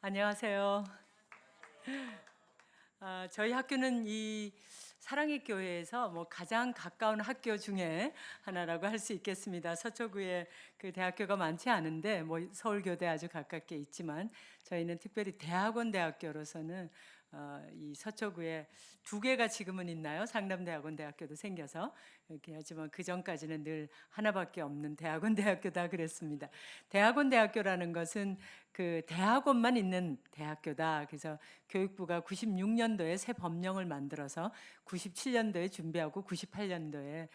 안녕하세요. 저희 학교는 이 사랑의 교회에서 뭐 가장 가까운 학교 중에 하나라고 할 수 있겠습니다. 서초구에 그 대학교가 많지 않은데 뭐 서울교대 아주 가깝게 있지만 저희는 특별히 대학원 대학교로서는 이 서초구에 두 개가 지금은 있나요? 상담대학원 대학교도 생겨서 이렇게 하지만 그 전까지는 늘 하나밖에 없는 대학원 대학교다 그랬습니다. 대학원 대학교라는 것은 그 대학원만 있는 대학교다. 그래서 교육부가 96년도에 새 법령을 만들어서 97년도에 준비하고 98년도에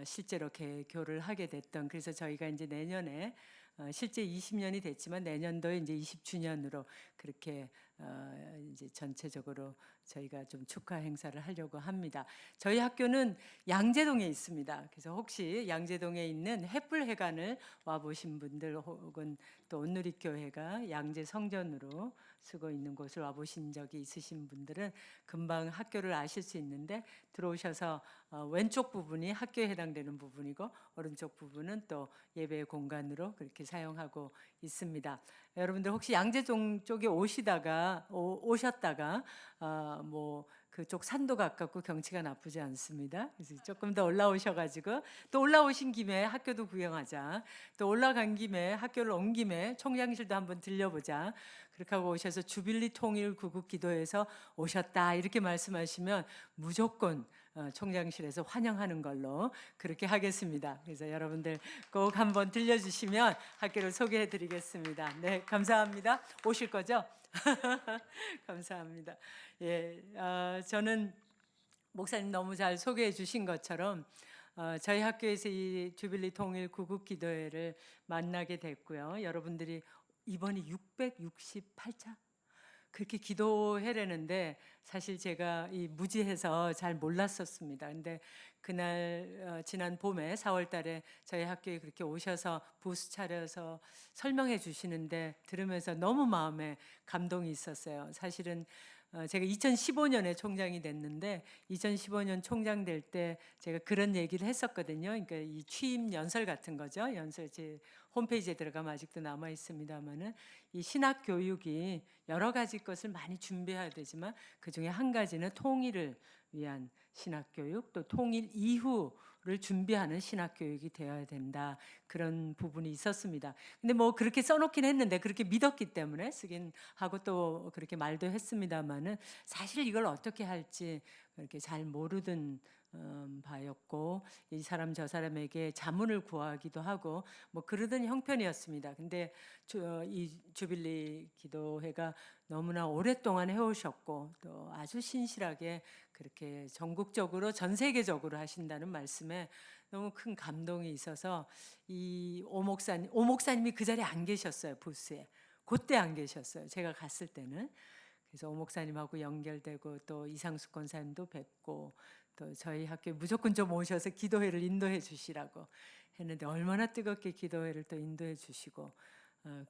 실제로 개교를 하게 됐던, 그래서 저희가 이제 내년에 실제 20년이 됐지만 내년도에 이제 20주년으로 그렇게 이제 전체적으로 저희가 좀 축하 행사를 하려고 합니다. 저희 학교는 양재동에 있습니다. 그래서 혹시 양재동에 있는 횃불회관을 와 보신 분들, 혹은 또 온누리교회가 양재 성전으로 쓰고 있는 곳을 와 보신 적이 있으신 분들은 금방 학교를 아실 수 있는데, 들어오셔서 왼쪽 부분이 학교에 해당되는 부분이고 오른쪽 부분은 또 예배 공간으로 그렇게 사용하고 있습니다. 여러분들 혹시 양재동 쪽에 오셨다가 뭐 그쪽 산도 가깝고 경치가 나쁘지 않습니다. 그래서 조금 더 올라오셔가지고 또 올라오신 김에 학교도 구경하자. 또 올라간 김에 학교를 온 김에 총장실도 한번 들려보자. 그렇게 하고 오셔서 주빌리 통일 구국 기도에서 오셨다 이렇게 말씀하시면 무조건 총장실에서 환영하는 걸로 그렇게 하겠습니다. 그래서 여러분들 꼭 한번 들려주시면 학교를 소개해드리겠습니다. 네, 감사합니다. 오실 거죠? 감사합니다. 예, 저는 목사님 너무 잘 소개해 주신 것처럼 저희 학교에서 이 주빌리 통일 구국 기도회를 만나게 됐고요. 여러분들이 이번이 668차 그렇게 기도해라는데 사실 제가 이 무지해서 잘 몰랐었습니다. 근데 그날 지난 봄에 4월 달에 저희 학교에 그렇게 오셔서 부스 차려서 설명해 주시는데 들으면서 너무 마음에 감동이 있었어요. 사실은 제가 2015년에 총장이 됐는데 2015년 총장 될 때 제가 그런 얘기를 했었거든요. 그러니까 이 취임 연설 같은 거죠. 연설 제 홈페이지에 들어가면 아직도 남아 있습니다만은 이 신학 교육이 여러 가지 것을 많이 준비해야 되지만 그 중에 한 가지는 통일을 위한 신학 교육, 또 통일 이후를 준비하는 신학 교육이 되어야 된다. 그런 부분이 있었습니다. 근데 뭐 그렇게 써놓긴 했는데 그렇게 믿었기 때문에 쓰긴 하고 또 그렇게 말도 했습니다만은 사실 이걸 어떻게 할지 그렇게 잘 모르던 바였고, 이 사람 저 사람에게 자문을 구하기도 하고 뭐 그러던 형편이었습니다. 근데 이 주빌리 기도회가 너무나 오랫동안 해오셨고 또 아주 신실하게 그렇게 전국적으로 전 세계적으로 하신다는 말씀에 너무 큰 감동이 있어서 이 오 목사님이 그 자리에 안 계셨어요. 부스에 그때 안 계셨어요. 제가 갔을 때는. 그래서 오 목사님하고 연결되고 또 이상숙 권사님도 뵙고 또 저희 학교에 무조건 좀 오셔서 기도회를 인도해 주시라고 했는데 얼마나 뜨겁게 기도회를 또 인도해 주시고,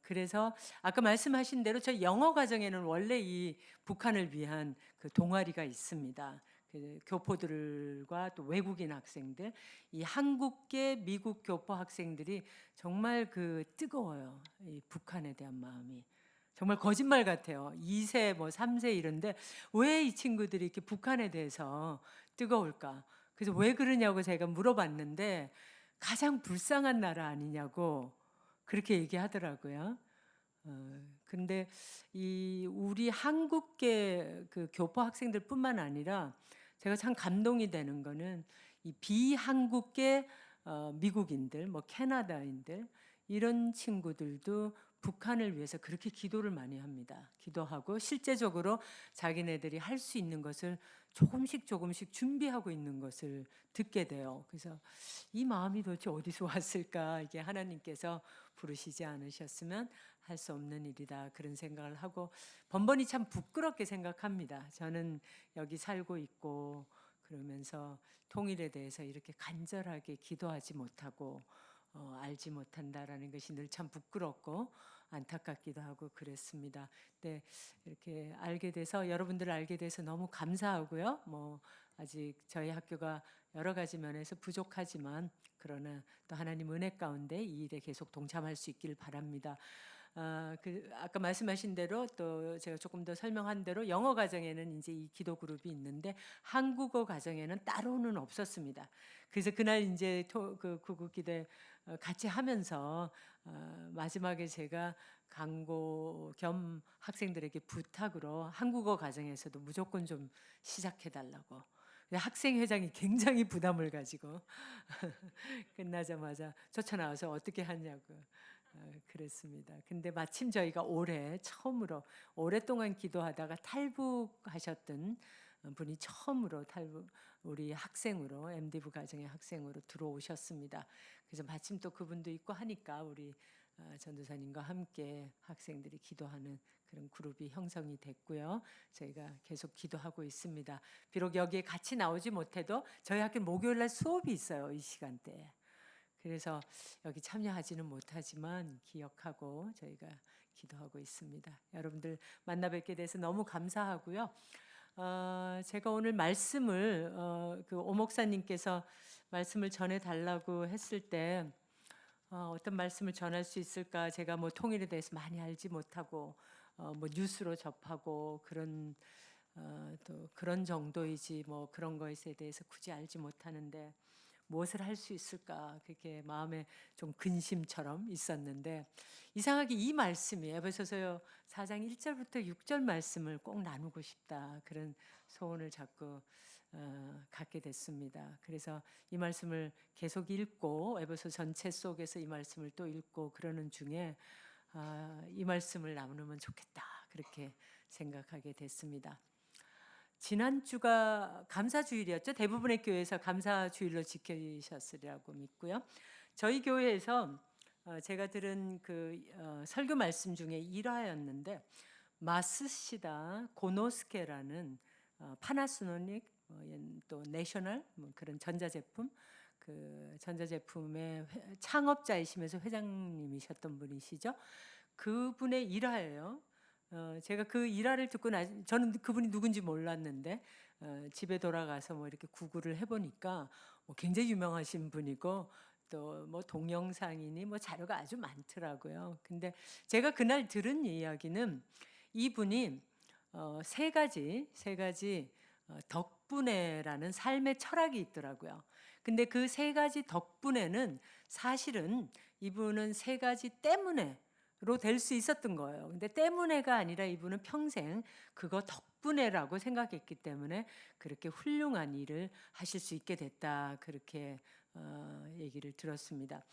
그래서 아까 말씀하신 대로 저희 영어 과정에는 원래 이 북한을 위한 그 동아리가 있습니다. 그 교포들과 또 외국인 학생들, 이 한국계 미국 교포 학생들이 정말 그 뜨거워요. 이 북한에 대한 마음이. 정말 거짓말 같아요. 2세 뭐 3세 이런데 왜 이 친구들이 이렇게 북한에 대해서 뜨거울까? 그래서 왜 그러냐고 제가 물어봤는데 가장 불쌍한 나라 아니냐고 그렇게 얘기하더라고요. 근데 이 우리 한국계 그 교포 학생들뿐만 아니라 제가 참 감동이 되는 거는 이 비한국계 미국인들, 뭐 캐나다인들 이런 친구들도 북한을 위해서 그렇게 기도를 많이 합니다. 기도하고 실제적으로 자기네들이 할 수 있는 것을 조금씩 조금씩 준비하고 있는 것을 듣게 돼요. 그래서 이 마음이 도대체 어디서 왔을까? 이게 하나님께서 부르시지 않으셨으면 할 수 없는 일이다. 그런 생각을 하고 번번이 참 부끄럽게 생각합니다. 저는 여기 살고 있고 그러면서 통일에 대해서 이렇게 간절하게 기도하지 못하고 알지 못한다라는 것이 늘 참 부끄럽고 안타깝기도 하고 그랬습니다. 네, 이렇게 알게 돼서 여러분들을 알게 돼서 너무 감사하고요. 뭐 아직 저희 학교가 여러 가지 면에서 부족하지만 그러나 또 하나님 은혜 가운데 이 일에 계속 동참할 수 있기를 바랍니다. 아까 말씀하신 대로 또 제가 조금 더 설명한 대로 영어 과정에는 이제 이 기도 그룹이 있는데 한국어 과정에는 따로는 없었습니다. 그래서 그날 이제 그 구국 기대 같이 하면서 마지막에 제가 강고 겸 학생들에게 부탁으로 한국어 과정에서도 무조건 좀 시작해 달라고. 학생 회장이 굉장히 부담을 가지고 끝나자마자 쫓아나와서 어떻게 하냐고 그랬습니다. 근데 마침 저희가 올해 처음으로 오랫동안 기도하다가 탈북하셨던 분이 처음으로 우리 학생으로 MD부 가정의 학생으로 들어오셨습니다. 그래서 마침 또 그분도 있고 하니까 우리 전도사님과 함께 학생들이 기도하는 그런 그룹이 형성이 됐고요. 저희가 계속 기도하고 있습니다. 비록 여기에 같이 나오지 못해도 저희 학교 목요일날 수업이 있어요. 이 시간대에. 그래서 여기 참여하지는 못하지만 기억하고 저희가 기도하고 있습니다. 여러분들 만나 뵙게 돼서 너무 감사하고요. 제가 오늘 말씀을 그 오목사님께서 말씀을 전해 달라고 했을 때 어떤 말씀을 전할 수 있을까? 제가 뭐 통일에 대해서 많이 알지 못하고 뭐 뉴스로 접하고 또 그런 정도이지 뭐 그런 것에 대해서 굳이 알지 못하는데 무엇을 할 수 있을까? 그렇게 마음에 좀 근심처럼 있었는데 이상하게 이 말씀이 에베소서 4장 1절부터 6절 말씀을 꼭 나누고 싶다. 그런 소원을 자꾸 갖게 됐습니다. 그래서 이 말씀을 계속 읽고 에베소 전체 속에서 이 말씀을 또 읽고 그러는 중에 이 말씀을 나누면 좋겠다. 그렇게 생각하게 됐습니다. 지난주가 감사주일이었죠. 대부분의 교회에서 감사주일로 지키셨으리라고 믿고요. 저희 교회에서 제가 들은 그 설교 말씀 중에 일화였는데 마스시다 고노스케라는 파나소닉 또 내셔널 그런 전자제품 그 전자제품의 창업자이시면서 회장님이셨던 분이시죠. 그분의 일화예요. 제가 그 일화를 듣고 저는 그분이 누군지 몰랐는데 집에 돌아가서 뭐 이렇게 구글을 해보니까 뭐 굉장히 유명하신 분이고 또 뭐 동영상이니 뭐 자료가 아주 많더라고요. 근데 제가 그날 들은 이야기는 이분이 세 가지 덕분에라는 삶의 철학이 있더라고요. 근데 그 세 가지 덕분에는 사실은 이분은 세 가지 때문에 로 될 수 있었던 거예요. 근데 때문에가 아니라 이분은 평생 그거 덕분에라고 생각했기 때문에 그렇게 훌륭한 일을 하실 수 있게 됐다. 그렇게 얘기를 들었습니다.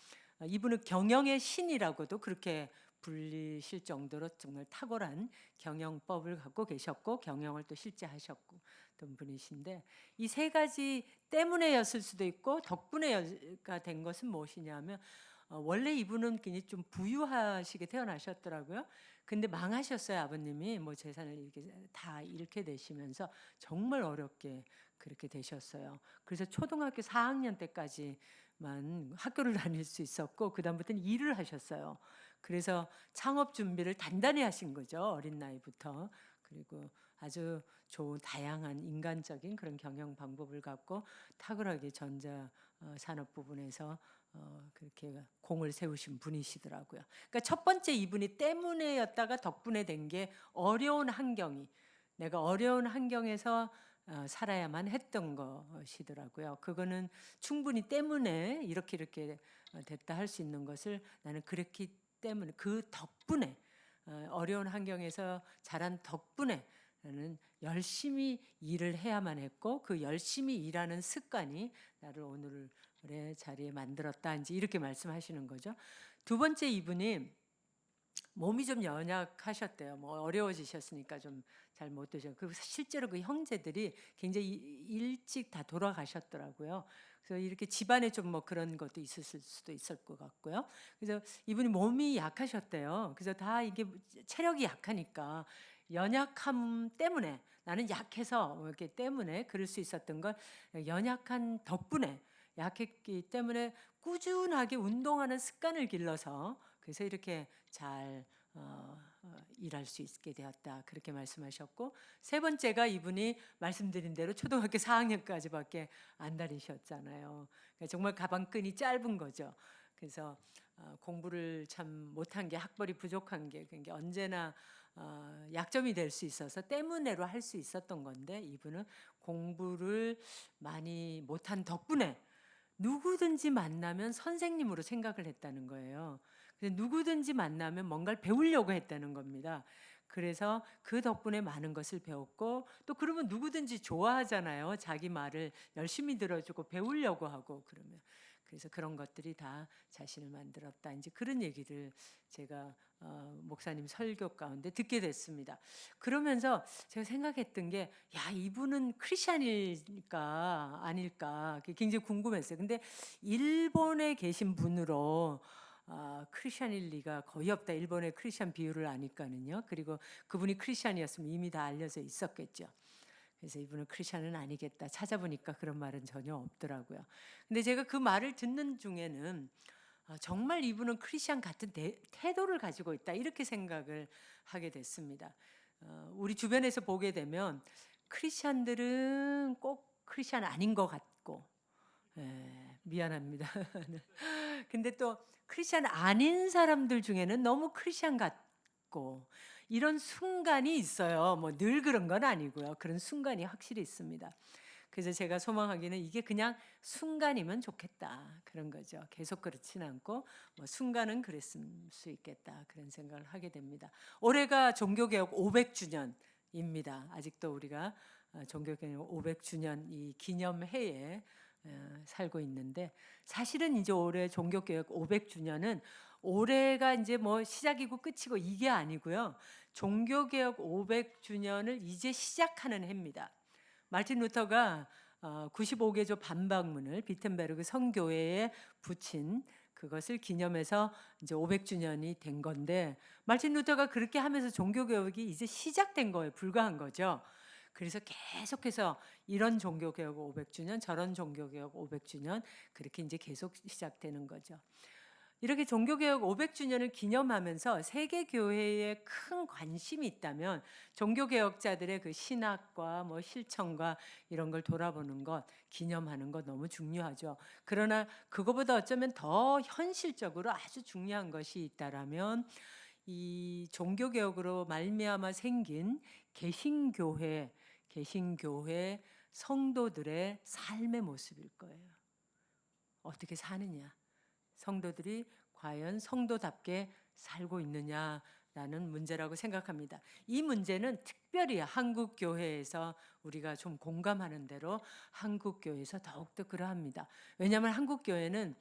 이분은 경영의 신이라고도 그렇게 불리실 정도로 정말 탁월한 경영법을 갖고 계셨고 경영을 또 실제 하셨던 분이신데 이 세 가지 때문에였을 수도 있고 덕분에가 된 것은 무엇이냐면 원래 이분은 굉장히 좀 부유하시게 태어나셨더라고요. 근데 망하셨어요. 아버님이 뭐 재산을 이렇게 다 잃게 되시면서 정말 어렵게 그렇게 되셨어요. 그래서 초등학교 4학년 때까지만 학교를 다닐 수 있었고 그다음부터는 일을 하셨어요. 그래서 창업 준비를 단단히 하신 거죠. 어린 나이부터. 그리고 아주 좋은 다양한 인간적인 그런 경영 방법을 갖고 탁월하게 전자 산업 부분에서 그렇게 공을 세우신 분이시더라고요. 그러니까 첫 번째 이분이 때문에였다가 덕분에 된 게 어려운 환경이 내가 어려운 환경에서 살아야만 했던 것이더라고요. 그거는 충분히 때문에 이렇게 됐다 할 수 있는 것을 나는 그랬기 때문에 그 덕분에 어려운 환경에서 자란 덕분에 나는 열심히 일을 해야만 했고 그 열심히 일하는 습관이 나를 오늘의 자리에 만들었다. 이제 이렇게 말씀하시는 거죠. 두 번째 이분이 몸이 좀 연약하셨대요. 뭐 어려워지셨으니까 좀 잘 못 되셨고 그리고 실제로 그 형제들이 굉장히 일찍 다 돌아가셨더라고요. 그래서 이렇게 집안에 좀 뭐 그런 것도 있었을 수도 있을 것 같고요. 그래서 이분이 몸이 약하셨대요. 그래서 다 이게 체력이 약하니까 연약함 때문에 나는 약해서 이렇게 때문에 그럴 수 있었던 건 연약한 덕분에 약했기 때문에 꾸준하게 운동하는 습관을 길러서 그래서 이렇게 잘 일할 수 있게 되었다. 그렇게 말씀하셨고 세 번째가 이분이 말씀드린 대로 초등학교 4학년까지밖에 안 다니셨잖아요. 그러니까 정말 가방끈이 짧은 거죠. 그래서 공부를 참 못한 게 학벌이 부족한 게 그게 언제나 약점이 될 수 있어서 때문에로 할 수 있었던 건데 이분은 공부를 많이 못한 덕분에 누구든지 만나면 선생님으로 생각을 했다는 거예요. 그래서 누구든지 만나면 뭔가를 배우려고 했다는 겁니다. 그래서 그 덕분에 많은 것을 배웠고 또 그러면 누구든지 좋아하잖아요. 자기 말을 열심히 들어주고 배우려고 하고 그러면. 그래서 그런 것들이 다 자신을 만들었다. 이제 그런 얘기를 제가 목사님 설교 가운데 듣게 됐습니다. 그러면서 제가 생각했던 게, 야, 이분은 크리스찬일까 아닐까 그게 굉장히 궁금했어요. 근데 일본에 계신 분으로 크리스찬일 리가 거의 없다. 일본의 크리스찬 비율을 아니까는요. 그리고 그분이 크리스찬이었으면 이미 다 알려져 있었겠죠. 그래서 이분은 크리스찬은 아니겠다. 찾아보니까 그런 말은 전혀 없더라고요. 근데 제가 그 말을 듣는 중에는 정말 이분은 크리스찬 같은 태도를 가지고 있다. 이렇게 생각을 하게 됐습니다. 우리 주변에서 보게 되면 크리스찬들은 꼭 크리스찬 아닌 것 같고, 미안합니다. 근데 또 크리스찬 아닌 사람들 중에는 너무 크리스찬 같고 이런 순간이 있어요. 뭐 늘 그런 건 아니고요. 그런 순간이 확실히 있습니다. 그래서 제가 소망하기는 이게 그냥 순간이면 좋겠다 그런 거죠. 계속 그렇진 않고 뭐 순간은 그랬을 수 있겠다 그런 생각을 하게 됩니다. 올해가 종교개혁 500주년입니다. 아직도 우리가 종교개혁 500주년 이 기념해에 살고 있는데 사실은 이제 올해 종교개혁 500주년은 올해가 이제 뭐 시작이고 끝이고 이게 아니고요. 종교개혁 500주년을 이제 시작하는 해입니다. 마르틴 루터가 95개조 반박문을 비텐베르그 성교회에 붙인 그것을 기념해서 이제 500주년이 된 건데 마르틴 루터가 그렇게 하면서 종교개혁이 이제 시작된 거에 불과한 거죠. 그래서 계속해서 이런 종교개혁 500주년, 저런 종교개혁 500주년 그렇게 이제 계속 시작되는 거죠. 이렇게 종교개혁 500주년을 기념하면서 세계 교회에 큰 관심이 있다면 종교개혁자들의 그 신학과 뭐 실천과 이런 걸 돌아보는 것, 기념하는 것 너무 중요하죠. 그러나 그거보다 어쩌면 더 현실적으로 아주 중요한 것이 있다라면 이 종교개혁으로 말미암아 생긴 개신교회 성도들의 삶의 모습일 거예요. 어떻게 사느냐? 성도들이 과연 성도답게 살고 있느냐라는 문제라고 생각합니다. 이 문제는 특별히 한국 교회에서 우리가 좀 공감하는 대로 한국 교회에서 더욱더 그러합니다. 왜냐하면 한국 교회는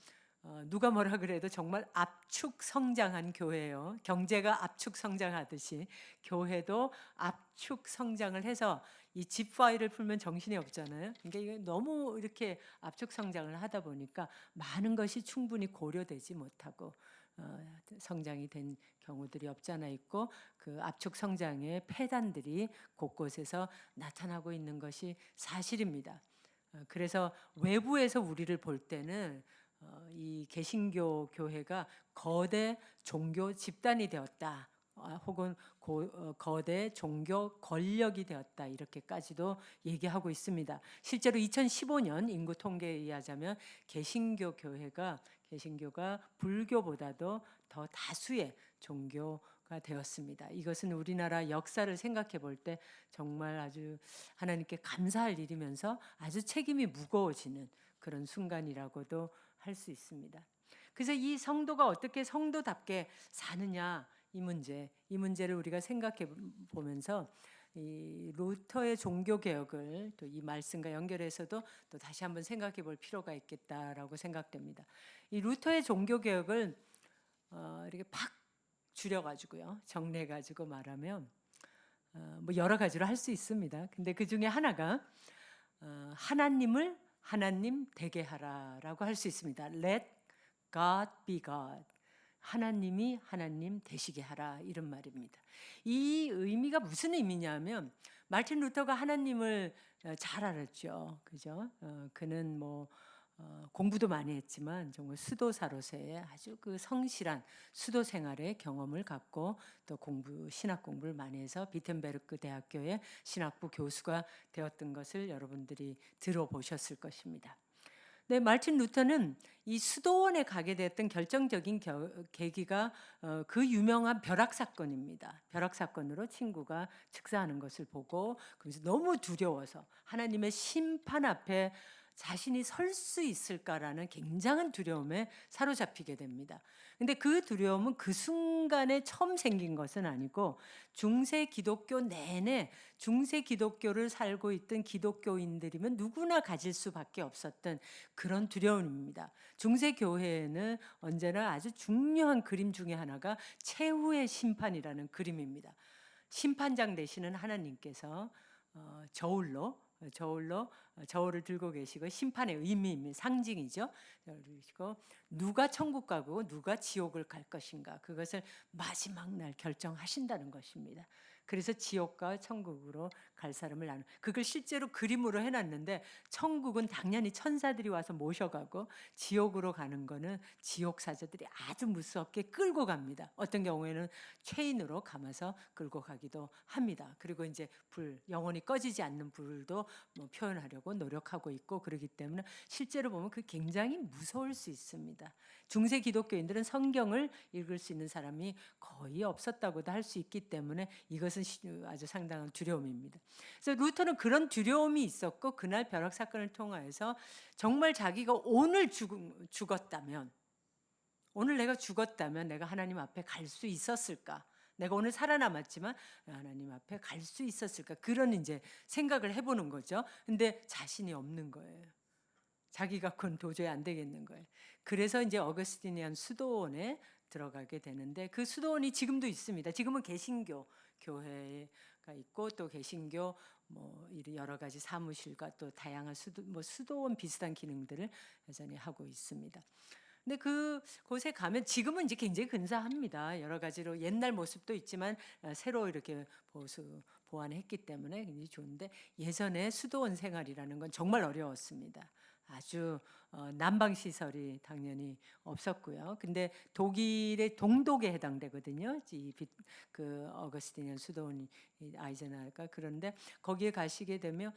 누가 뭐라 그래도 정말 압축 성장한 교회예요. 경제가 압축 성장하듯이 교회도 압축 성장을 해서 이 집 파일을 풀면 정신이 없잖아요. 그러니까 이게 너무 이렇게 압축 성장을 하다 보니까 많은 것이 충분히 고려되지 못하고 성장이 된 경우들이 없잖아 있고 그 압축 성장의 폐단들이 곳곳에서 나타나고 있는 것이 사실입니다. 그래서 외부에서 우리를 볼 때는 이 개신교 교회가 거대 종교 집단이 되었다. 혹은 거대 종교 권력이 되었다 이렇게까지도 얘기하고 있습니다. 실제로 2015년 인구 통계에 의하자면 개신교가 불교보다도 더 다수의 종교가 되었습니다. 이것은 우리나라 역사를 생각해 볼 때 정말 아주 하나님께 감사할 일이면서 아주 책임이 무거워지는 그런 순간이라고도 할 수 있습니다. 그래서 이 성도가 어떻게 성도답게 사느냐 이 문제를 우리가 생각해 보면서 이 루터의 종교 개혁을 또 이 말씀과 연결해서도 또 다시 한번 생각해 볼 필요가 있겠다라고 생각됩니다. 이 루터의 종교 개혁을 이렇게 팍 줄여 가지고요. 정리해 가지고 말하면 뭐 여러 가지로 할 수 있습니다. 근데 그 중에 하나가 하나님을 하나님 되게 하라라고 할 수 있습니다. Let God be God. 하나님이 하나님 되시게 하라 이런 말입니다. 이 의미가 무슨 의미냐면 마르틴 루터가 하나님을 잘 알았죠. 그죠? 그는 뭐 공부도 많이 했지만 정말 수도사로서의 아주 그 성실한 수도 생활의 경험을 갖고 또 신학 공부를 많이 해서 비텐베르크 대학교의 신학부 교수가 되었던 것을 여러분들이 들어보셨을 것입니다. 네, 마르틴 루터는 이 수도원에 가게 됐던 결정적인 계기가 그 유명한 벼락 사건입니다. 벼락 사건으로 친구가 즉사하는 것을 보고 그래서 너무 두려워서 하나님의 심판 앞에 자신이 설 수 있을까라는 굉장한 두려움에 사로잡히게 됩니다. 근데 그 두려움은 그 순간에 처음 생긴 것은 아니고 중세 기독교 내내 중세 기독교를 살고 있던 기독교인들이면 누구나 가질 수밖에 없었던 그런 두려움입니다. 중세 교회에는 언제나 아주 중요한 그림 중에 하나가 최후의 심판이라는 그림입니다. 심판장 되시는 하나님께서 저울을 들고 계시고 심판의 의미입니다. 상징이죠. 그리고 누가 천국 가고 누가 지옥을 갈 것인가 그것을 마지막 날 결정하신다는 것입니다. 그래서 지옥과 천국으로 갈 사람을 나누. 그걸 실제로 그림으로 해놨는데 천국은 당연히 천사들이 와서 모셔가고 지옥으로 가는 거는 지옥 사자들이 아주 무섭게 끌고 갑니다. 어떤 경우에는 체인으로 감아서 끌고 가기도 합니다. 그리고 이제 영원히 꺼지지 않는 불도 뭐 표현하려고 노력하고 있고 그러기 때문에 실제로 보면 그 굉장히 무서울 수 있습니다. 중세 기독교인들은 성경을 읽을 수 있는 사람이 거의 없었다고도 할 수 있기 때문에 이것은 아주 상당한 두려움입니다. 그래서 루터는 그런 두려움이 있었고 그날 벼락 사건을 통하여서 정말 자기가 오늘 죽었다면 오늘 내가 죽었다면 내가 하나님 앞에 갈 수 있었을까? 내가 오늘 살아남았지만 하나님 앞에 갈 수 있었을까? 그런 이제 생각을 해보는 거죠. 근데 자신이 없는 거예요. 자기 갖고는 도저히 안 되겠는 거예요. 그래서 이제 어거스티니안 수도원에 들어가게 되는데 그 수도원이 지금도 있습니다. 지금은 개신교 교회가 있고 또 개신교 뭐 여러 가지 사무실과 또 다양한 수도원 비슷한 기능들을 여전히 하고 있습니다. 근데 그곳에 가면 지금은 이제 굉장히 근사합니다. 여러 가지로 옛날 모습도 있지만 새로 이렇게 보완했기 때문에 굉장히 좋은데 예전에 수도원 생활이라는 건 정말 어려웠습니다. 아주 난방 시설이 당연히 없었고요. 근데 독일의 동독에 해당되거든요. 그 어거스티니안 수도원이 아이젠하워가 그런데 거기에 가시게 되면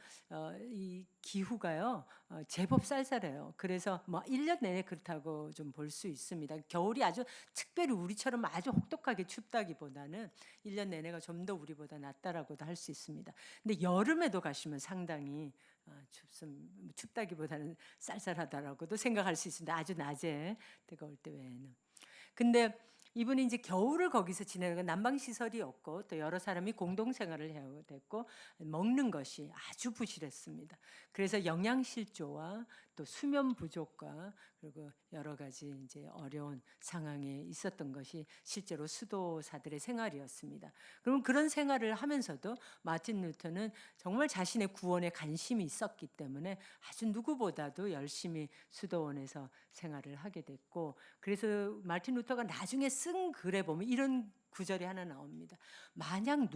이 기후가요 제법 쌀쌀해요. 그래서 뭐 1년 내내 그렇다고 좀 볼 수 있습니다. 겨울이 아주 특별히 우리처럼 아주 혹독하게 춥다기보다는 1년 내내가 좀 더 우리보다 낫다라고도 할 수 있습니다. 근데 여름에도 가시면 상당히 춥다기보다는 쌀쌀하다라고도 생각할 수 있습니다. 아주 낮에 뜨거울 때 외에는. 근데 이분이 이제 겨울을 거기서 지내는 난방 시설이 없고 또 여러 사람이 공동 생활을 해야 됐고 먹는 것이 아주 부실했습니다. 그래서 영양실조와 또 수면 부족과 그리고 여러 가지 이제 어려운 상황에 있었던 것이 실제로 수도사들의 생활이었습니다. 그럼 그런 생활을 하면서도 마틴 루터는 정말 자신의 구원에 관심이 있었기 때문에 아주 누구보다도 열심히 수도원에서 생활을 하게 됐고 그래서 마틴 루터가 나중에 쓴 글에 보면 이런 구절이 하나 나옵니다. 만약에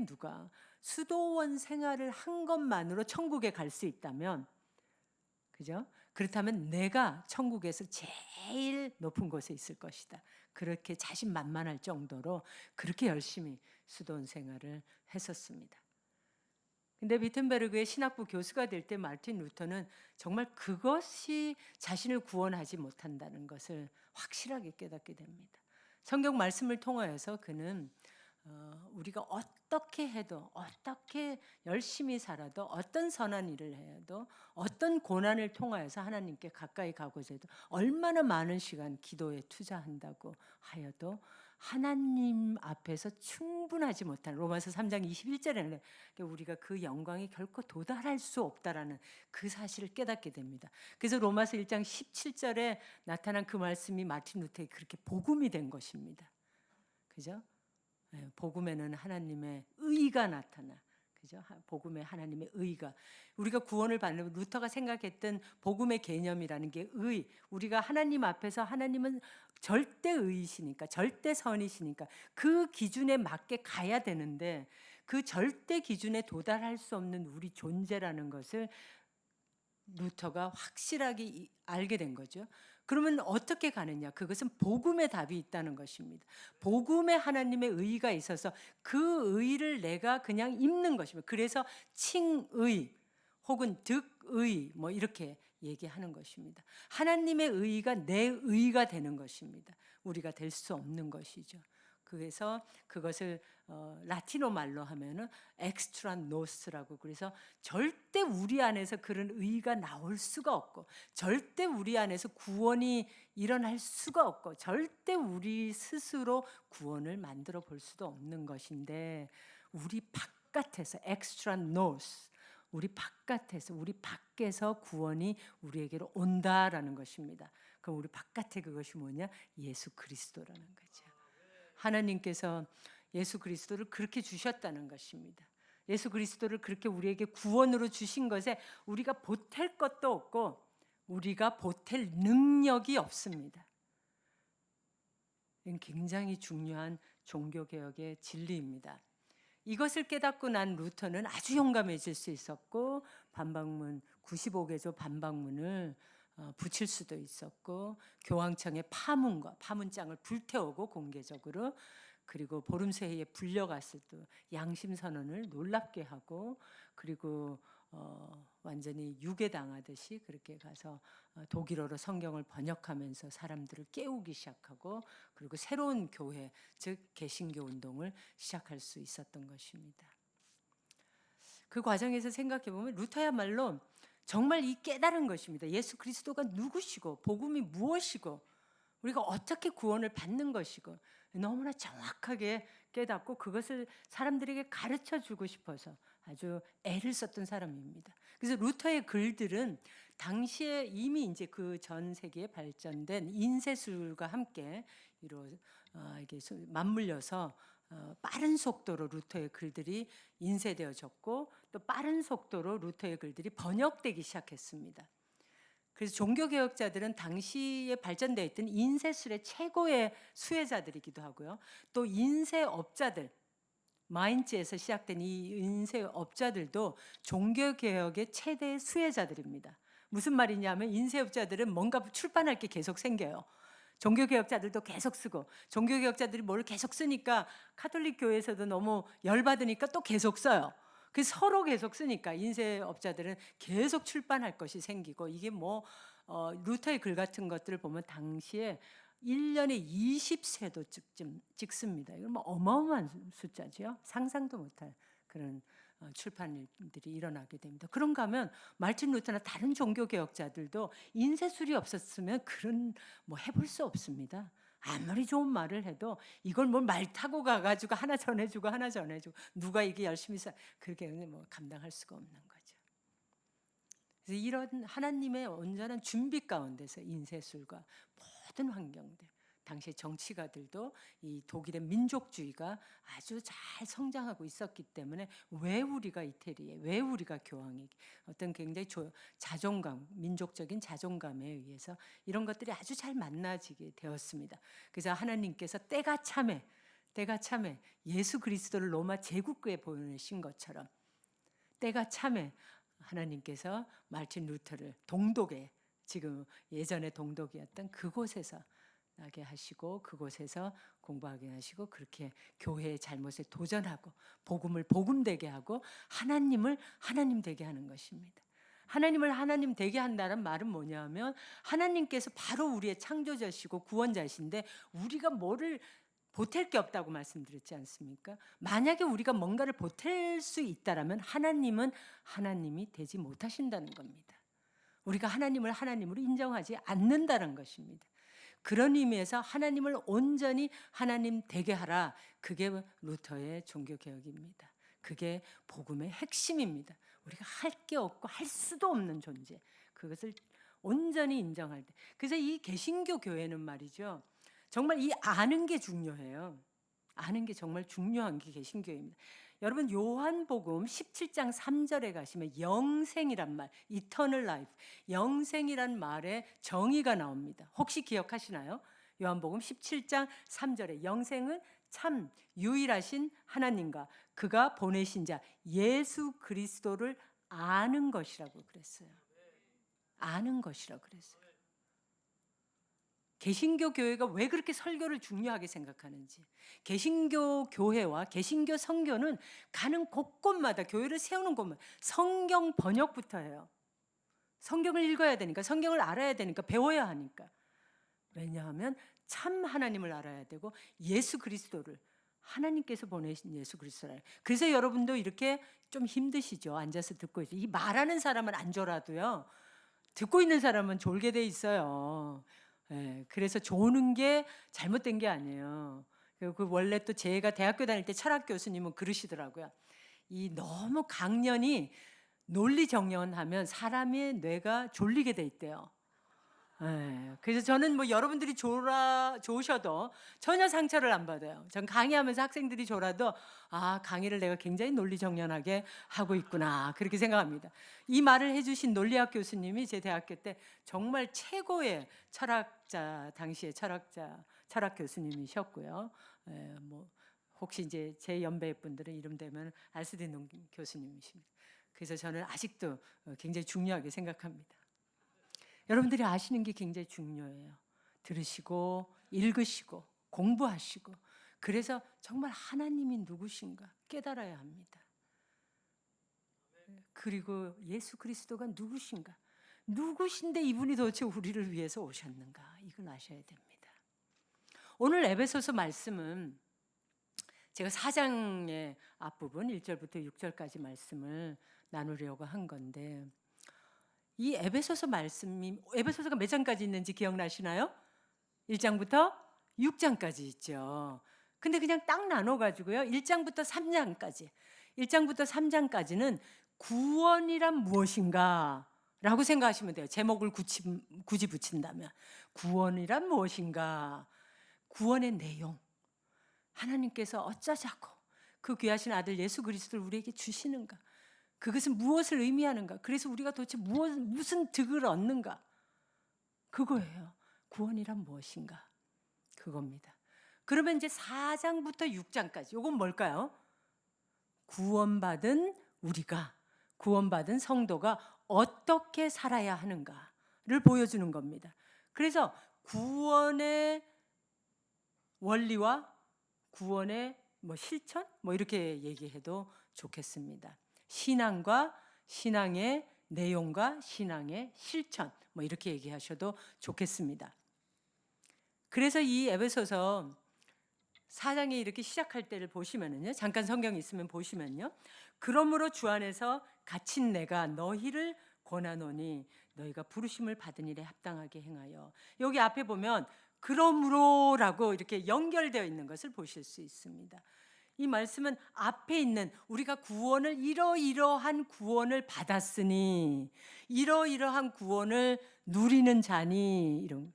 누가 수도원 생활을 한 것만으로 천국에 갈 수 있다면 그죠? 그렇다면 내가 천국에서 제일 높은 곳에 있을 것이다. 그렇게 자신만만할 정도로 그렇게 열심히 수도원 생활을 했었습니다. 근데 비텐베르그의 신학부 교수가 될 때 마틴 루터는 정말 그것이 자신을 구원하지 못한다는 것을 확실하게 깨닫게 됩니다. 성경 말씀을 통하여서 그는 우리가 어떻게 해도 어떻게 열심히 살아도 어떤 선한 일을 해도 어떤 고난을 통하여서 하나님께 가까이 가고자 해도 얼마나 많은 시간 기도에 투자한다고 하여도 하나님 앞에서 충분하지 못한 로마서 3장 21절에는 우리가 그 영광에 결코 도달할 수 없다라는 그 사실을 깨닫게 됩니다. 그래서 로마서 1장 17절에 나타난 그 말씀이 마틴 루터의 그렇게 복음이 된 것입니다. 그죠? 복음에는 하나님의 의가 나타나. 그죠? 복음에 하나님의 의가. 우리가 구원을 받는 루터가 생각했던 복음의 개념이라는 게 의. 우리가 하나님 앞에서 하나님은 절대 의이시니까 절대 선이시니까 그 기준에 맞게 가야 되는데 그 절대 기준에 도달할 수 없는 우리 존재라는 것을 루터가 확실하게 알게 된 거죠. 그러면 어떻게 가느냐? 그것은 복음의 답이 있다는 것입니다. 복음에 하나님의 의가 있어서 그 의를 내가 그냥 입는 것입니다. 그래서 칭의 혹은 득의 뭐 이렇게 얘기하는 것입니다. 하나님의 의가 내 의가 되는 것입니다. 우리가 될 수 없는 것이죠. 그래서 그것을 라틴어 말로 하면은 엑스트라 노스라고, 그래서 절대 우리 안에서 그런 의가 나올 수가 없고, 절대 우리 안에서 구원이 일어날 수가 없고, 절대 우리 스스로 구원을 만들어 볼 수도 없는 것인데, 우리 바깥에서 엑스트라 노스, 우리 바깥에서, 우리 밖에서 구원이 우리에게로 온다라는 것입니다. 그럼 우리 바깥에 그것이 뭐냐? 예수 그리스도라는 거죠. 하나님께서 예수 그리스도를 그렇게 주셨다는 것입니다. 예수 그리스도를 그렇게 우리에게 구원으로 주신 것에 우리가 보탤 것도 없고 우리가 보탤 능력이 없습니다. 이건 굉장히 중요한 종교개혁의 진리입니다. 이것을 깨닫고 난 루터는 아주 용감해질 수 있었고, 반박문 95개조 반박문을 붙일 수도 있었고, 교황청의 파문장을 불태우고 공개적으로, 그리고 보름새에 불려갔을 때 양심선언을 놀랍게 하고, 그리고 완전히 유괴당하듯이 그렇게 가서 독일어로 성경을 번역하면서 사람들을 깨우기 시작하고, 그리고 새로운 교회, 즉 개신교 운동을 시작할 수 있었던 것입니다. 그 과정에서 생각해 보면 루터야말로 정말 이 깨달은 것입니다. 예수 그리스도가 누구시고 복음이 무엇이고 우리가 어떻게 구원을 받는 것이고 너무나 정확하게 깨닫고 그것을 사람들에게 가르쳐 주고 싶어서 아주 애를 썼던 사람입니다. 그래서 루터의 글들은 당시에 이미 이제 그 전 세계에 발전된 인쇄술과 함께 이게 맞물려서 빠른 속도로 루터의 글들이 인쇄되어졌고, 또 빠른 속도로 루터의 글들이 번역되기 시작했습니다. 그래서 종교개혁자들은 당시에 발전되어 있던 인쇄술의 최고의 수혜자들이기도 하고요. 또 인쇄업자들, 마인츠에서 시작된 이 인쇄업자들도 종교개혁의 최대 수혜자들입니다. 무슨 말이냐면 인쇄업자들은 뭔가 출판할 게 계속 생겨요. 종교개혁자들도 계속 쓰고, 종교개혁자들이 뭘 계속 쓰니까 카톨릭 교회에서도 너무 열받으니까 또 계속 써요. 그래서 서로 계속 쓰니까 인쇄업자들은 계속 출판할 것이 생기고, 이게 루터의 글 같은 것들을 보면 당시에 1년에 20세도쯤 찍습니다. 이건 어마어마한 숫자죠. 상상도 못할 그런 출판들이 일어나게 됩니다. 그런가 하면 말틴 루터나 다른 종교개혁자들도 인쇄술이 없었으면 그런 해볼 수 없습니다. 아무리 좋은 말을 해도 이걸 말 타고 가가지고 하나 전해주고 누가 이게 열심히 그렇게 감당할 수가 없는 거죠. 그래서 이런 하나님의 온전한 준비 가운데서 인쇄술과 모든 환경들, 당시 정치가들도 이 독일의 민족주의가 아주 잘 성장하고 있었기 때문에 왜 우리가 이태리에, 왜 우리가 교황에게, 어떤 굉장히 자존감, 민족적인 자존감에 의해서 이런 것들이 아주 잘 만나지게 되었습니다. 그래서 하나님께서 때가 참에 예수 그리스도를 로마 제국교에 보내신 것처럼 때가 참에 하나님께서 말틴 루터를 동독에, 지금 예전에 동독이었던 그곳에서 나게 하시고 그곳에서 공부하게 하시고, 그렇게 교회의 잘못에 도전하고 복음을 복음되게 하고 하나님을 하나님 되게 하는 것입니다. 하나님을 하나님 되게 한다는 말은 뭐냐면 하나님께서 바로 우리의 창조자시고 구원자신데 우리가 뭐를 보탤 게 없다고 말씀드렸지 않습니까? 만약에 우리가 뭔가를 보탤 수 있다라면 하나님은 하나님이 되지 못하신다는 겁니다. 우리가 하나님을 하나님으로 인정하지 않는다는 것입니다. 그런 의미에서 하나님을 온전히 하나님 되게 하라. 그게 루터의 종교개혁입니다. 그게 복음의 핵심입니다. 우리가 할 게 없고 할 수도 없는 존재, 그것을 온전히 인정할 때. 그래서 이 개신교 교회는 말이죠, 정말 이 아는 게 중요해요. 아는 게 정말 중요한 게 개신교입니다. 여러분 요한복음 17장 3절에 가시면 영생이란 말, eternal life, 영생이란 말에 정의가 나옵니다. 혹시 기억하시나요? 요한복음 17장 3절에 영생은 참 유일하신 하나님과 그가 보내신 자 예수 그리스도를 아는 것이라고 그랬어요. 아는 것이라고 그랬어요. 개신교 교회가 왜 그렇게 설교를 중요하게 생각하는지, 개신교 교회와 개신교 선교는 가는 곳곳마다, 교회를 세우는 곳마다 성경 번역부터 해요. 성경을 읽어야 되니까, 성경을 알아야 되니까, 배워야 하니까. 왜냐하면 참 하나님을 알아야 되고 예수 그리스도를, 하나님께서 보내신 예수 그리스도를. 그래서 여러분도 이렇게 좀 힘드시죠. 앉아서 듣고 있어요. 이 말하는 사람은 안 졸아도요, 듣고 있는 사람은 졸게 돼 있어요. 예, 그래서 조는 게 잘못된 게 아니에요. 그 원래 또 제가 대학교 다닐 때 철학 교수님은 그러시더라고요. 이 너무 강연이 논리정연하면 사람의 뇌가 졸리게 돼 있대요. 예, 그래서 저는 뭐 여러분들이 좋으셔도 전혀 상처를 안 받아요. 전 강의하면서 학생들이 졸아도 아, 강의를 내가 굉장히 논리정연하게 하고 있구나, 그렇게 생각합니다. 이 말을 해주신 논리학 교수님이 제 대학교 때 정말 최고의 철학자, 당시의 철학 교수님이셨고요. 예, 뭐 혹시 이제 제 연배 분들은 이름 되면 알스딘 교수님이십니다. 그래서 저는 아직도 굉장히 중요하게 생각합니다. 여러분들이 아시는 게 굉장히 중요해요. 들으시고 읽으시고 공부하시고, 그래서 정말 하나님이 누구신가 깨달아야 합니다. 그리고 예수 그리스도가 누구신가, 누구신데 이분이 도대체 우리를 위해서 오셨는가, 이걸 아셔야 됩니다. 오늘 에베소서 말씀은 제가 4장의 앞부분 1절부터 6절까지 말씀을 나누려고 한 건데, 이 에베소서 말씀이, 에베소서가 몇 장까지 있는지 기억나시나요? 1장부터 6장까지 있죠. 근데 그냥 딱 나눠가지고요, 1장부터 3장까지, 1장부터 3장까지는 구원이란 무엇인가 라고 생각하시면 돼요. 제목을 굳이 붙인다면 구원이란 무엇인가, 구원의 내용, 하나님께서 어쩌자고 그 귀하신 아들 예수 그리스도를 우리에게 주시는가, 그것은 무엇을 의미하는가, 그래서 우리가 도대체 무슨 득을 얻는가, 그거예요. 구원이란 무엇인가, 그겁니다. 그러면 이제 4장부터 6장까지 이건 뭘까요? 구원받은 우리가, 구원받은 성도가 어떻게 살아야 하는가를 보여주는 겁니다. 그래서 구원의 원리와 구원의 실천, 이렇게 얘기해도 좋겠습니다. 신앙과 신앙의 내용과 신앙의 실천, 이렇게 얘기하셔도 좋겠습니다. 그래서 이 에베소서 4장에 이렇게 시작할 때를 보시면은요, 잠깐 성경이 있으면 보시면요, 그러므로 주 안에서 갇힌 내가 너희를 권하노니 너희가 부르심을 받은 일에 합당하게 행하여, 여기 앞에 보면 그러므로라고 이렇게 연결되어 있는 것을 보실 수 있습니다. 이 말씀은 앞에 있는 우리가 구원을, 이러이러한 구원을 받았으니 이러이러한 구원을 누리는 자니, 이런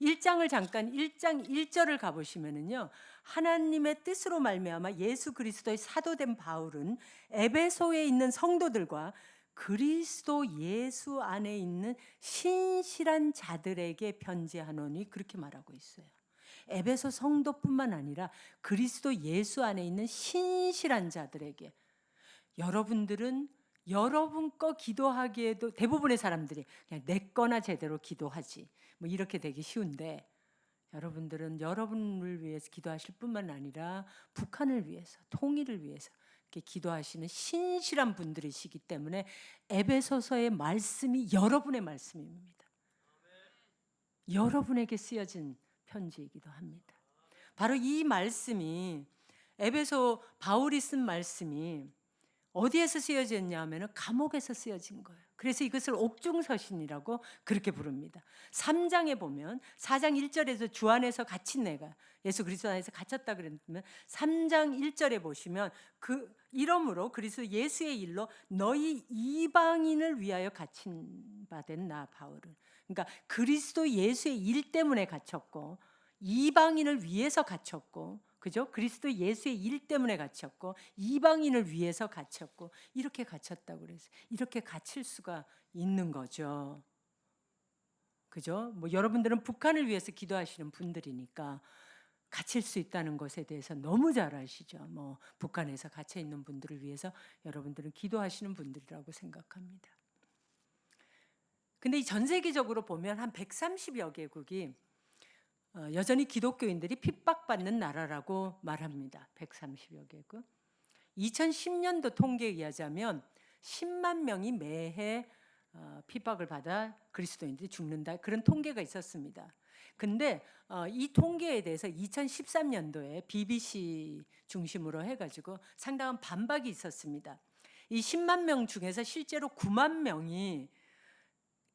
1장을 잠깐 1장 1절을 가보시면은요, 하나님의 뜻으로 말미암아 예수 그리스도의 사도된 바울은 에베소에 있는 성도들과 그리스도 예수 안에 있는 신실한 자들에게 편지하노니, 그렇게 말하고 있어요. 에베소 성도뿐만 아니라 그리스도 예수 안에 있는 신실한 자들에게. 여러분들은 여러분 거 기도하기에도 대부분의 사람들이 그냥 내 거나 제대로 기도하지, 이렇게 되기 쉬운데, 여러분들은 여러분을 위해서 기도하실 뿐만 아니라 북한을 위해서, 통일을 위해서 이렇게 기도하시는 신실한 분들이시기 때문에 에베소서의 말씀이 여러분의 말씀입니다. 여러분에게 쓰여진 편지이기도 합니다. 바로 이 말씀이, 에베소 바울이 쓴 말씀이 어디에서 쓰여졌냐 하면 감옥에서 쓰여진 거예요. 그래서 이것을 옥중서신이라고 그렇게 부릅니다. 3장에 보면 4장 1절에서 주 안에서 갇힌 내가, 예수 그리스도 안에서 갇혔다 그랬으면 3장 1절에 보시면 이러므로 그리스도 예수의 일로 너희 이방인을 위하여 갇힌 바 된 나 바울은, 그러니까 그리스도 예수의 일 때문에 갇혔고 이방인을 위해서 갇혔고, 그죠? 그리스도 예수의 일 때문에 갇혔고 이방인을 위해서 갇혔고, 이렇게 갇혔다고 그래서 이렇게 갇힐 수가 있는 거죠. 그죠? 여러분들은 북한을 위해서 기도하시는 분들이니까 갇힐 수 있다는 것에 대해서 너무 잘 아시죠. 북한에서 갇혀 있는 분들을 위해서 여러분들은 기도하시는 분들이라고 생각합니다. 근데 이 전 세계적으로 보면 한 130여 개국이 여전히 기독교인들이 핍박받는 나라라고 말합니다. 130여 개국. 2010년도 통계에 의하자면 10만 명이 매해 핍박을 받아 그리스도인들이 죽는다, 그런 통계가 있었습니다. 근데 이 통계에 대해서 2013년도에 BBC 중심으로 해가지고 상당한 반박이 있었습니다. 이 10만 명 중에서 실제로 9만 명이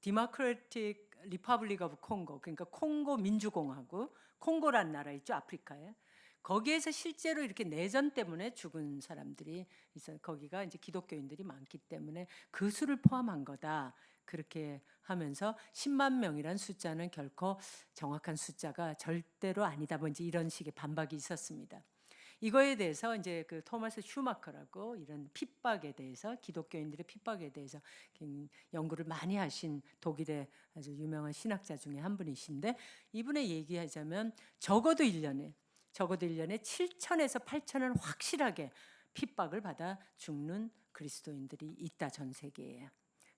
디모크래틱 리퍼블릭 오브 콩고, 그러니까 콩고 민주공화국, 콩고란 나라 있죠, 아프리카에. 거기에서 실제로 이렇게 내전 때문에 죽은 사람들이 있어요. 거기가 이제 기독교인들이 많기 때문에 그 수를 포함한 거다, 그렇게 하면서 10만 명이란 숫자는 결코 정확한 숫자가 절대로 아니다, 뭔지 이런 식의 반박이 있었습니다. 이거에 대해서 이제 그 토마스 슈마커라고 이런 핍박에 대해서, 기독교인들의 핍박에 대해서 연구를 많이 하신 독일의 아주 유명한 신학자 중에 한 분이신데, 이분의 얘기하자면 적어도 1년에 7천에서 8천은 확실하게 핍박을 받아 죽는 그리스도인들이 있다, 전 세계에.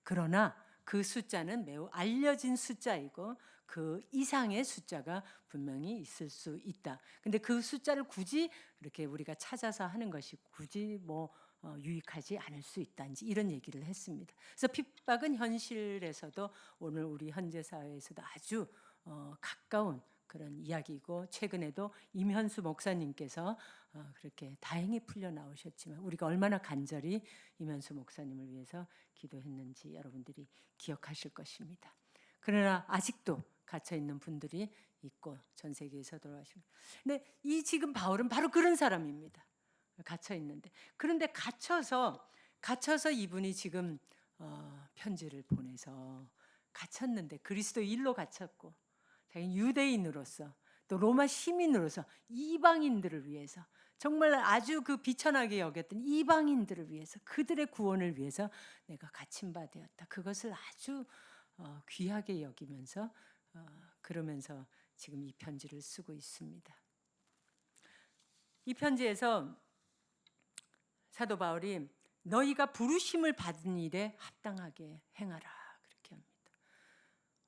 그러나 그 숫자는 매우 알려진 숫자이고 그 이상의 숫자가 분명히 있을 수 있다. 근데 그 숫자를 굳이 이렇게 우리가 찾아서 하는 것이 굳이 유익하지 않을 수 있다든지 이런 얘기를 했습니다. 그래서 핍박은 현실에서도 오늘 우리 현재 사회에서도 아주 가까운 그런 이야기이고, 최근에도 임현수 목사님께서 그렇게 다행히 풀려 나오셨지만 우리가 얼마나 간절히 임현수 목사님을 위해서 기도했는지 여러분들이 기억하실 것입니다. 그러나 아직도 갇혀 있는 분들이 있고 전 세계에서 돌아가십니다. 근데 이 지금 바울은 바로 그런 사람입니다. 갇혀 있는데, 그런데 갇혀서 이분이 지금 편지를 보내서, 갇혔는데 그리스도 일로 갇혔고 자기 유대인으로서 또 로마 시민으로서 이방인들을 위해서, 정말 아주 그 비천하게 여겼던 이방인들을 위해서, 그들의 구원을 위해서 내가 갇힌 바 되었다, 그것을 아주 귀하게 여기면서 그러면서 지금 이 편지를 쓰고 있습니다. 이 편지에서 사도 바울이 너희가 부르심을 받은 일에 합당하게 행하라, 그렇게 합니다.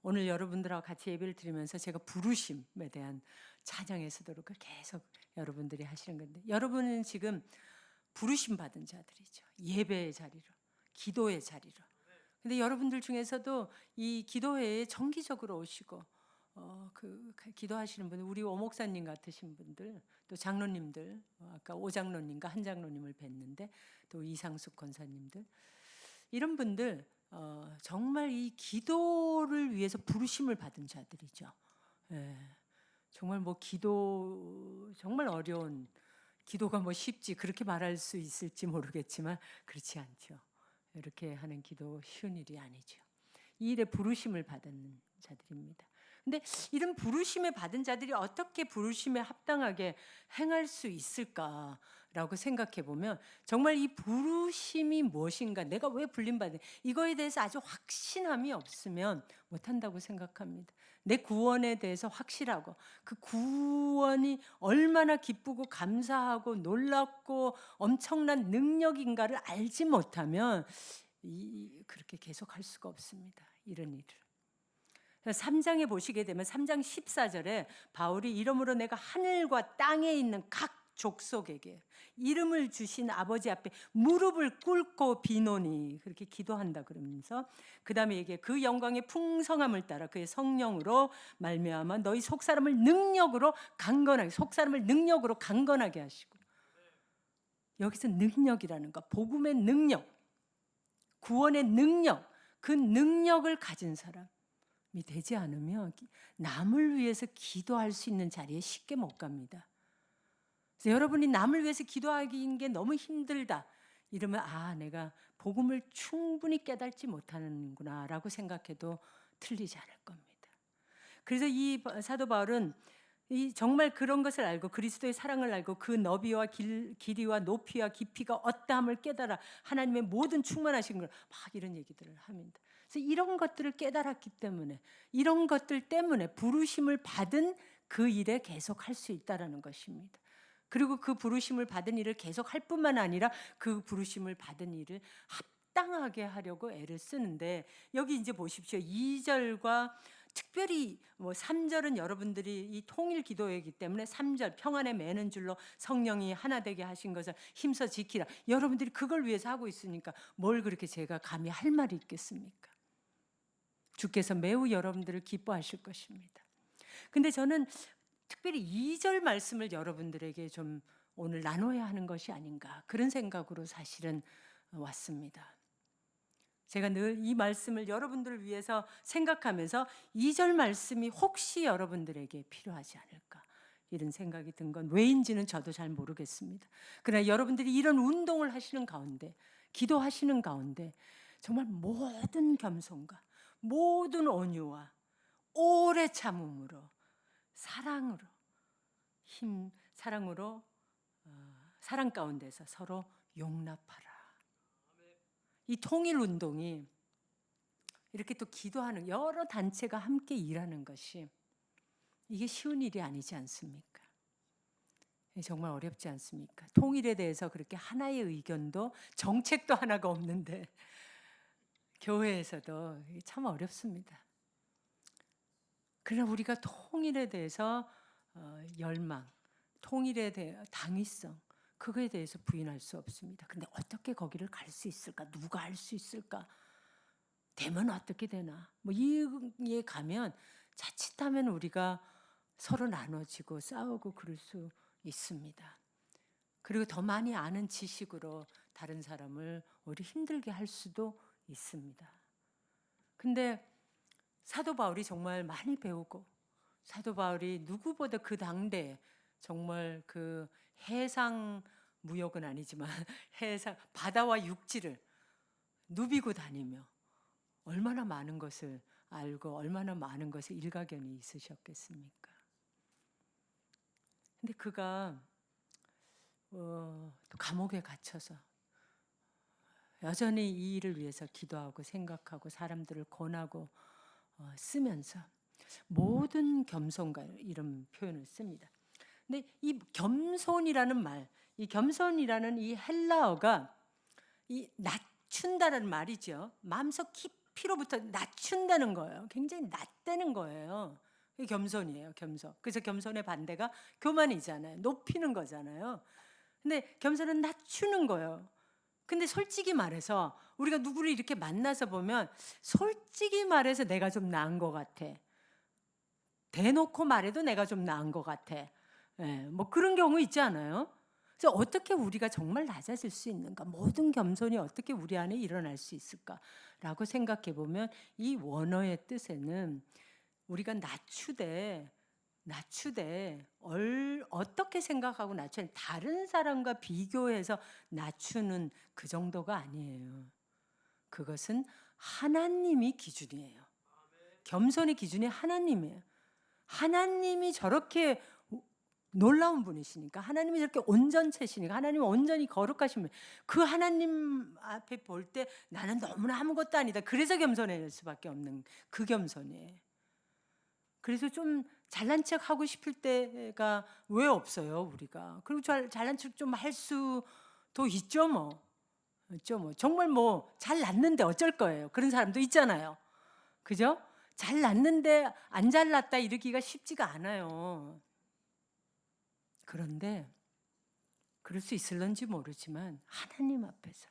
오늘 여러분들하고 같이 예배를 드리면서 제가 부르심에 대한 찬양에서도 그렇고 계속 여러분들이 하시는 건데, 여러분은 지금 부르심 받은 자들이죠. 예배의 자리로, 기도의 자리로. 근데 여러분들 중에서도 이 기도회에 정기적으로 오시고 그 기도하시는 분들, 우리 오 목사님 같으신 분들, 또 장로님들, 아까 오 장로님과 한 장로님을 뵀는데, 또 이상숙 권사님들, 이런 분들 정말 이 기도를 위해서 부르심을 받은 자들이죠. 예. 정말 기도 정말 어려운, 기도가 쉽지 그렇게 말할 수 있을지 모르겠지만 그렇지 않죠. 이렇게 하는 기도 쉬운 일이 아니죠. 이 일에 부르심을 받은 자들입니다. 근데 이런 부르심을 받은 자들이 어떻게 부르심에 합당하게 행할 수 있을까라고 생각해 보면, 정말 이 부르심이 무엇인가, 내가 왜 불림받은, 이거에 대해서 아주 확신함이 없으면 못한다고 생각합니다. 내 구원에 대해서 확실하고, 그 구원이 얼마나 기쁘고 감사하고 놀랍고 엄청난 능력인가를 알지 못하면 그렇게 계속할 수가 없습니다, 이런 일을. 3장에 보시게 되면 3장 14절에 바울이 이러므로 내가 하늘과 땅에 있는 각 족속에게 이름을 주신 아버지 앞에 무릎을 꿇고 비노니, 그렇게 기도한다 그러면서 그 다음에 얘기해, 그 영광의 풍성함을 따라 그의 성령으로 말미암아 너희 속사람을 능력으로 강건하게 하시고, 여기서 능력이라는 것, 복음의 능력, 구원의 능력, 그 능력을 가진 사람이 되지 않으면 남을 위해서 기도할 수 있는 자리에 쉽게 못 갑니다. 그래서 여러분이 남을 위해서 기도하기인 게 너무 힘들다 이러면 내가 복음을 충분히 깨닫지 못하는구나 라고 생각해도 틀리지 않을 겁니다. 그래서 이 사도 바울은 정말 그런 것을 알고, 그리스도의 사랑을 알고, 그 너비와 길이와 높이와 깊이가 어떠함을 깨달아 하나님의 모든 충만하신 걸 막 이런 얘기들을 합니다. 그래서 이런 것들을 깨달았기 때문에, 이런 것들 때문에 부르심을 받은 그 일에 계속 할 수 있다라는 것입니다. 그리고 그 부르심을 받은 일을 계속 할 뿐만 아니라 그 부르심을 받은 일을 합당하게 하려고 애를 쓰는데, 여기 이제 보십시오. 2절과 특별히 3절은 여러분들이 이 통일 기도회이기 때문에 3절 평안에 매는 줄로 성령이 하나 되게 하신 것을 힘써 지키라, 여러분들이 그걸 위해서 하고 있으니까 뭘 그렇게 제가 감히 할 말이 있겠습니까? 주께서 매우 여러분들을 기뻐하실 것입니다. 근데 저는 특별히 2절 말씀을 여러분들에게 좀 오늘 나눠야 하는 것이 아닌가, 그런 생각으로 사실은 왔습니다. 제가 늘 이 말씀을 여러분들을 위해서 생각하면서 2절 말씀이 혹시 여러분들에게 필요하지 않을까, 이런 생각이 든 건 왜인지는 저도 잘 모르겠습니다. 그러나 여러분들이 이런 운동을 하시는 가운데, 기도하시는 가운데 정말 모든 겸손과 모든 온유와 오래 참음으로, 사랑으로, 사랑 가운데서 서로 용납하라. 이 통일 운동이 이렇게 또 기도하는 여러 단체가 함께 일하는 것이, 이게 쉬운 일이 아니지 않습니까? 정말 어렵지 않습니까? 통일에 대해서 그렇게 하나의 의견도, 정책도 하나가 없는데 교회에서도 이게 참 어렵습니다. 그러나 우리가 통일에 대해서 열망, 통일에 대한 당위성, 그거에 대해서 부인할 수 없습니다. 근데 어떻게 거기를 갈 수 있을까? 누가 할 수 있을까? 되면 어떻게 되나? 뭐 이에 가면 자칫하면 우리가 서로 나눠지고 싸우고 그럴 수 있습니다. 그리고 더 많이 아는 지식으로 다른 사람을 오히려 힘들게 할 수도 있습니다. 근데 사도 바울이 정말 많이 배우고, 사도 바울이 누구보다 그 당대 정말 그 해상 무역은 아니지만 해상 바다와 육지를 누비고 다니며 얼마나 많은 것을 알고 얼마나 많은 것에 일가견이 있으셨겠습니까? 근데 그가 또 감옥에 갇혀서 여전히 이 일을 위해서 기도하고 생각하고 사람들을 권하고 쓰면서 모든 겸손과 이런 표현을 씁니다. 근데 이 겸손이라는 말, 이 겸손이라는 이 헬라어가 이 낮춘다는 말이죠. 마음속 깊이로부터 낮춘다는 거예요. 굉장히 낮대는 거예요. 이게 겸손이에요, 겸손. 그래서 겸손의 반대가 교만이잖아요. 높이는 거잖아요. 근데 겸손은 낮추는 거예요. 근데 솔직히 말해서 우리가 누구를 이렇게 만나서 보면 솔직히 말해서 내가 좀 나은 것 같아. 대놓고 말해도 내가 좀 나은 것 같아. 뭐 그런 경우 있지 않아요? 그래서 어떻게 우리가 정말 낮아질 수 있는가? 모든 겸손이 어떻게 우리 안에 일어날 수 있을까라고 생각해 보면 이 원어의 뜻에는 우리가 낮추되 어떻게 생각하고 낮추는, 다른 사람과 비교해서 낮추는 그 정도가 아니에요. 그것은 하나님이 기준이에요. 겸손의 기준이 하나님이에요. 하나님이 저렇게 놀라운 분이시니까, 하나님이 저렇게 온전체시니까, 하나님은 온전히 거룩하신 분, 그 하나님 앞에 볼 때 나는 너무나 아무것도 아니다. 그래서 겸손해질 수밖에 없는 그 겸손이에요. 그래서 좀 잘난 척 하고 싶을 때가 왜 없어요, 우리가? 그리고 잘난 척 좀 할 수도 있죠, 뭐. 정말 뭐 잘났는데 어쩔 거예요. 그런 사람도 있잖아요. 그죠? 잘났는데 안 잘났다 이러기가 쉽지가 않아요. 그런데 그럴 수 있을런지 모르지만 하나님 앞에서,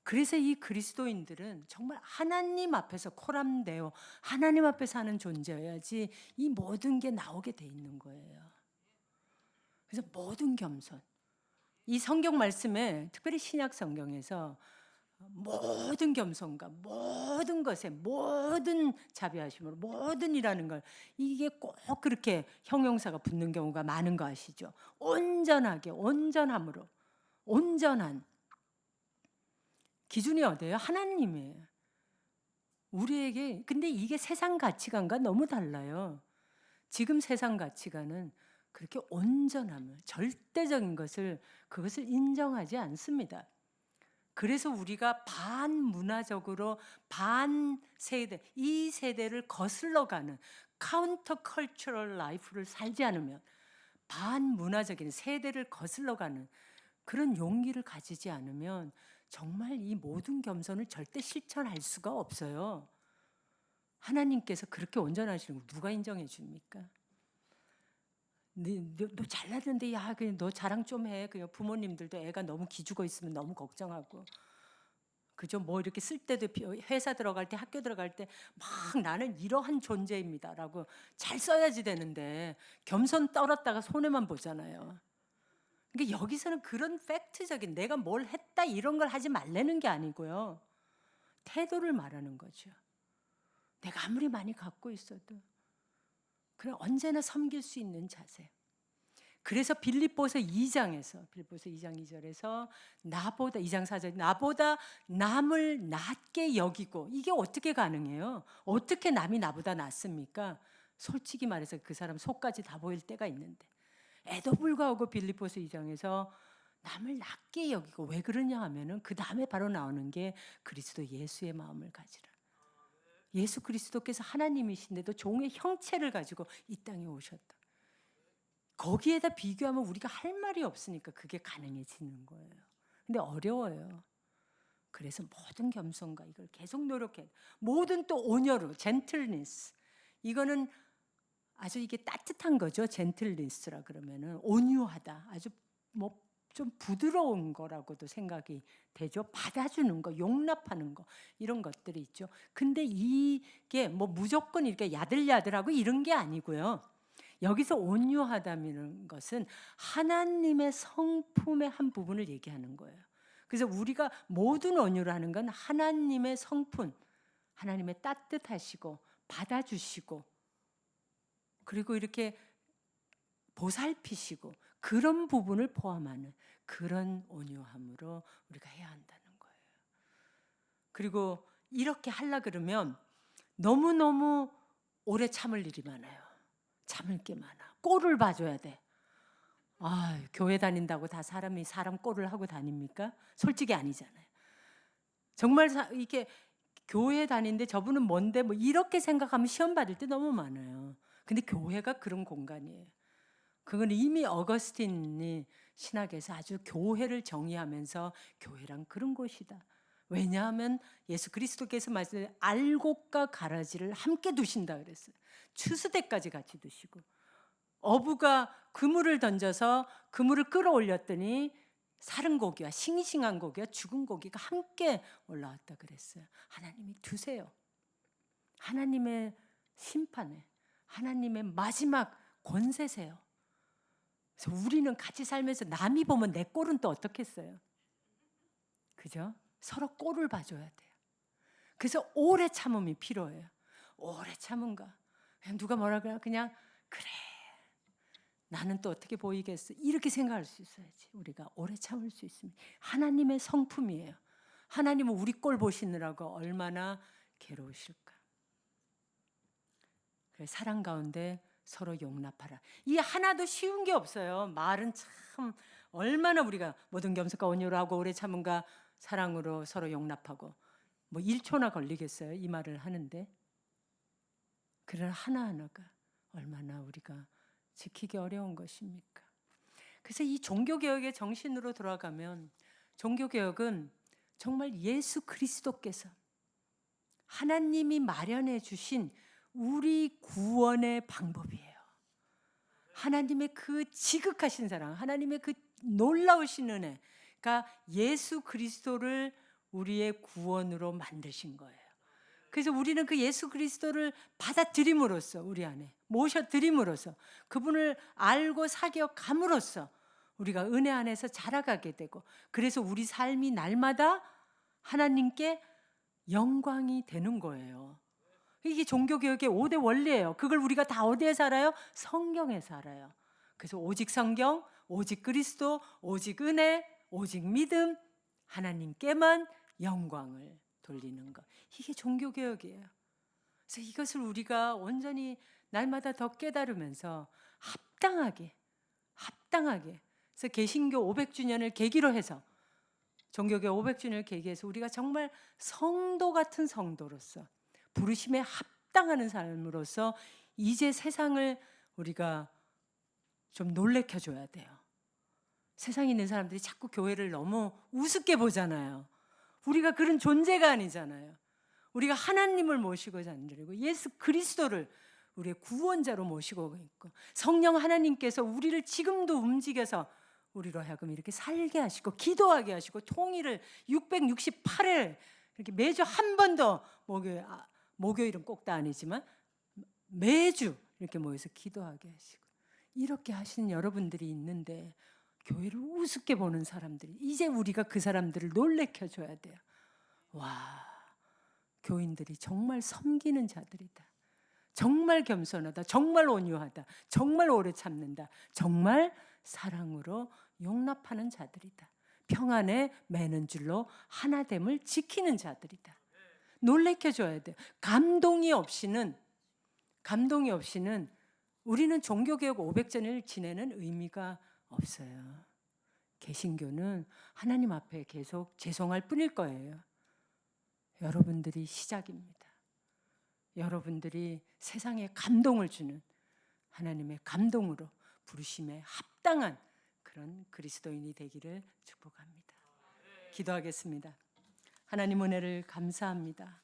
그래서 이 그리스도인들은 정말 하나님 앞에서 코람되어 하나님 앞에서 하는 존재여야지 이 모든 게 나오게 돼 있는 거예요. 그래서 모든 겸손, 이 성경 말씀에, 특별히 신약 성경에서 모든 겸손과 모든 것에 모든 자비하심으로 모든 이라는 걸, 이게 꼭 그렇게 형용사가 붙는 경우가 많은 거 아시죠? 온전하게, 온전함으로, 온전한 기준이 어디예요? 하나님이에요. 우리에게. 근데 이게 세상 가치관과 너무 달라요. 지금 세상 가치관은 그렇게 온전함을, 절대적인 것을, 그것을 인정하지 않습니다. 그래서 우리가 반문화적으로 반세대, 이 세대를 거슬러 가는 카운터 컬처럴 라이프를 살지 않으면, 반문화적인 세대를 거슬러 가는 그런 용기를 가지지 않으면 정말 이 모든 겸손을 절대 실천할 수가 없어요. 하나님께서 그렇게 온전하시는 거 누가 인정해 줍니까? 너 잘났는데 야, 그냥 너 자랑 좀 해. 그냥 부모님들도 애가 너무 기죽어 있으면 너무 걱정하고. 그죠? 뭐 이렇게 쓸 때도 회사 들어갈 때 학교 들어갈 때 막 나는 이러한 존재입니다라고 잘 써야지 되는데 겸손 떨었다가 손해만 보잖아요. 그러니까 여기서는 그런 팩트적인 내가 뭘 했다 이런 걸 하지 말라는 게 아니고요. 태도를 말하는 거죠. 내가 아무리 많이 갖고 있어도 그냥 언제나 섬길 수 있는 자세. 그래서 빌립보서 2장에서 빌립보서 2장 2절에서 나보다 2장 4절 나보다 남을 낮게 여기고 이게 어떻게 가능해요? 어떻게 남이 나보다 낫습니까? 솔직히 말해서 그 사람 속까지 다 보일 때가 있는데 에도 불구하고 빌립보서 2장에서 남을 낮게 여기고 왜 그러냐 하면은 그 다음에 바로 나오는 게 그리스도 예수의 마음을 가지라. 예수 그리스도께서 하나님이신데도 종의 형체를 가지고 이 땅에 오셨다. 거기에다 비교하면 우리가 할 말이 없으니까 그게 가능해지는 거예요. 근데 어려워요. 그래서 모든 겸손과 이걸 계속 노력해. 모든 또 온유로 젠틀니스. 이거는 아주 이게 따뜻한 거죠. 젠틀니스라 그러면은 온유하다. 아주 뭐 좀 부드러운 거라고도 생각이 되죠. 받아주는 거, 용납하는 거 이런 것들이 있죠. 근데 이게 뭐 무조건 이렇게 야들야들하고 이런 게 아니고요. 여기서 온유하다는 것은 하나님의 성품의 한 부분을 얘기하는 거예요. 그래서 우리가 모든 온유를 하는 건 하나님의 성품, 하나님의 따뜻하시고 받아주시고 그리고 이렇게 보살피시고 그런 부분을 포함하는 그런 온유함으로 우리가 해야 한다는 거예요. 그리고 이렇게 하려 그러면 너무너무 오래 참을 일이 많아요. 참을 게 많아. 꼴을 봐줘야 돼. 아, 교회 다닌다고 다 사람이 사람 꼴을 하고 다닙니까? 솔직히 아니잖아요. 정말 이게 교회 다니는데 저분은 뭔데 뭐 이렇게 생각하면 시험 받을 때 너무 많아요. 근데 교회가 그런 공간이에요. 그건 이미 어거스틴이 신학에서 아주 교회를 정의하면서 교회란 그런 곳이다. 왜냐하면 예수 그리스도께서 말씀해 알곡과 가라지를 함께 두신다 그랬어요. 추수대까지 같이 두시고 어부가 그물을 던져서 그물을 끌어올렸더니 사른 고기와 싱싱한 고기와 죽은 고기가 함께 올라왔다 그랬어요. 하나님이 두세요. 하나님의 심판에 하나님의 마지막 권세세요. 그래서 우리는 같이 살면서 남이 보면 내 꼴은 또 어떻겠어요? 그죠? 서로 꼴을 봐줘야 돼요. 그래서 오래 참음이 필요해요. 오래 참은가? 그냥 누가 뭐라 그냥 그래. 나는 또 어떻게 보이겠어? 이렇게 생각할 수 있어야지. 우리가 오래 참을 수 있습니다. 하나님의 성품이에요. 하나님은 우리 꼴 보시느라고 얼마나 괴로우실까? 그래서 사랑 가운데 서로 용납하라. 이 하나도 쉬운 게 없어요. 말은 참 얼마나 우리가 모든 겸손과 온유로 하고 오래 참음과 사랑으로 서로 용납하고 뭐 1초나 걸리겠어요. 이 말을 하는데 그런 하나하나가 얼마나 우리가 지키기 어려운 것입니까? 그래서 이 종교개혁의 정신으로 돌아가면 종교개혁은 정말 예수 그리스도께서 하나님이 마련해 주신 우리 구원의 방법이에요. 하나님의 그 지극하신 사랑, 하나님의 그 놀라우신 은혜가 예수 그리스도를 우리의 구원으로 만드신 거예요. 그래서 우리는 그 예수 그리스도를 받아들임으로써 우리 안에 모셔드림으로써 그분을 알고 사귀어감으로써 우리가 은혜 안에서 자라가게 되고 그래서 우리 삶이 날마다 하나님께 영광이 되는 거예요. 이게 종교개혁의 5대 원리예요. 그걸 우리가 다 어디에 살아요? 성경에 살아요. 그래서 오직 성경, 오직 그리스도, 오직 은혜, 오직 믿음, 하나님께만 영광을 돌리는 것. 이게 종교개혁이에요. 그래서 이것을 우리가 온전히 날마다 더 깨달으면서 합당하게 그래서 개신교 500주년을 계기로 해서 종교개혁 500주년을 계기해서 우리가 정말 성도 같은 성도로서 부르심에 합당하는 삶으로서 이제 세상을 우리가 좀 놀래켜줘야 돼요. 세상에 있는 사람들이 자꾸 교회를 너무 우습게 보잖아요. 우리가 그런 존재가 아니잖아요. 우리가 하나님을 모시고 산들이고 예수 그리스도를 우리의 구원자로 모시고 있고 성령 하나님께서 우리를 지금도 움직여서 우리로 하여금 이렇게 살게 하시고 기도하게 하시고 통일을 668일 이렇게 매주 한 번 더 목요일은 꼭 다 아니지만 매주 이렇게 모여서 기도하게 하시고 이렇게 하시는 여러분들이 있는데 교회를 우습게 보는 사람들이 이제 우리가 그 사람들을 놀래켜 줘야 돼요. 와, 교인들이 정말 섬기는 자들이다. 정말 겸손하다. 정말 온유하다. 정말 오래 참는다. 정말 사랑으로 용납하는 자들이다. 평안에 매는 줄로 하나됨을 지키는 자들이다. 놀래켜 줘야 돼요. 감동이 없이는 우리는 종교개혁 500전을 지내는 의미가 없어요. 개신교는 하나님 앞에 계속 죄송할 뿐일 거예요. 여러분들이 시작입니다. 여러분들이 세상에 감동을 주는 하나님의 감동으로 부르심에 합당한 그런 그리스도인이 되기를 축복합니다. 기도하겠습니다. 하나님 은혜를 감사합니다.